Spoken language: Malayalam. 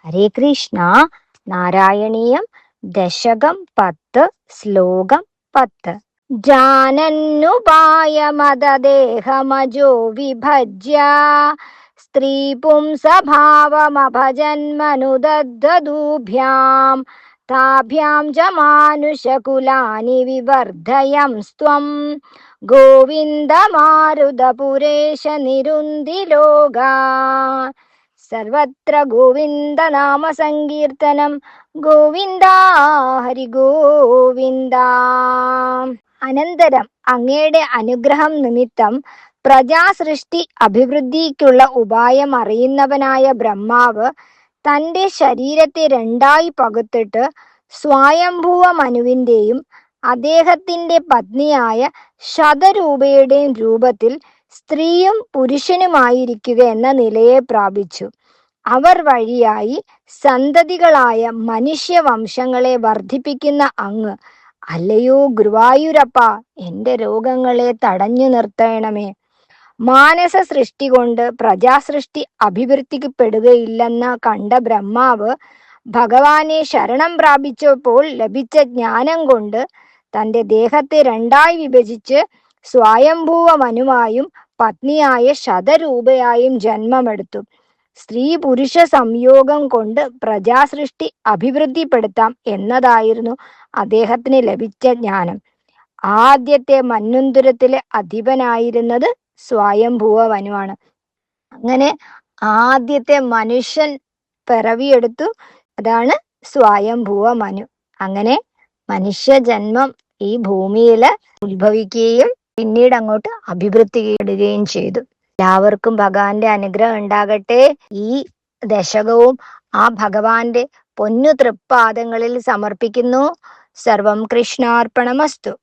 ഹരേ കൃഷ്ണ. നാരായണീയം ദശകം 10 ശ്ലോകം 10. ജാനന്നുപായമതദേഹമജോ വിഭജ്യ സ്ത്രീ പുംസഭാവമഭജന്മനുദദ്ദദൂഭ്യാം താഭ്യാം ച മാനുഷകുലാനി വിവർദ്ധയംസ്ത്വം ഗോവിന്ദമാരുതപുരേശ നിരുന്ദിലോകാ. സർവത്ര ഗോവിന്ദ നാമ സങ്കീർത്തനം. ഗോവിന്ദ ഹരി ഗോവിന്ദ. അനന്തരം അങ്ങയുടെ അനുഗ്രഹം നിമിത്തം പ്രജാസൃഷ്ടി അഭിവൃദ്ധിക്കുള്ള ഉപായം അറിയുന്നവനായ ബ്രഹ്മാവ് തൻ്റെ ശരീരത്തെ രണ്ടായി പകുത്തിട്ട് സ്വയംഭുവ മനുവിൻ്റെയും അദ്ദേഹത്തിൻ്റെ പത്നിയായ ശതരൂപയുടെയും രൂപത്തിൽ സ്ത്രീയും പുരുഷനുമായിരിക്കുക എന്ന നിലയെ പ്രാപിച്ചു. അവർ വഴിയായി സന്തതികളായ മനുഷ്യവംശങ്ങളെ വർദ്ധിപ്പിക്കുന്ന അങ്ങ്, അല്ലയോ ഗുരുവായൂരപ്പ, എൻ്റെ രോഗങ്ങളെ തടഞ്ഞു നിർത്തണമേ. മാനസ സൃഷ്ടി കൊണ്ട് പ്രജാസൃഷ്ടി അഭിവൃദ്ധിപ്പെടുകയില്ലെന്ന കണ്ട ബ്രഹ്മാവ് ഭഗവാനെ ശരണം പ്രാപിച്ചപ്പോൾ ലഭിച്ച ജ്ഞാനം കൊണ്ട് തൻ്റെ ദേഹത്തെ രണ്ടായി വിഭജിച്ച് സ്വയംഭൂവ മനുവായും പത്നിയായ ശതരൂപയായും ജന്മമെടുത്തു. സ്ത്രീ പുരുഷ സംയോഗം കൊണ്ട് പ്രജാസൃഷ്ടി അഭിവൃദ്ധിപ്പെടുത്താം എന്നതായിരുന്നു അദ്ദേഹത്തിന് ലഭിച്ച ജ്ഞാനം. ആദ്യത്തെ മന്വന്തരത്തിലെ അധിപനായിരുന്നത് സ്വയംഭൂവ മനുവാണ്. അങ്ങനെ ആദ്യത്തെ മനുഷ്യൻ പിറവിയെടുത്തു, അതാണ് സ്വയംഭൂവ മനു. അങ്ങനെ മനുഷ്യ ജന്മം ഈ ഭൂമിയിൽ ഉത്ഭവിക്കുകയും പിന്നീട് അങ്ങോട്ട് അഭിവൃദ്ധിപ്പെടുകയും ചെയ്തു. എല്ലാവർക്കും ഭഗവാന്റെ അനുഗ്രഹം ഉണ്ടാകട്ടെ. ഈ ദശകവും ആ ഭഗവാന്റെ പൊന്നു തൃപ്പാദങ്ങളിൽ സമർപ്പിക്കുന്നു. സർവം കൃഷ്ണാർപ്പണമസ്തു.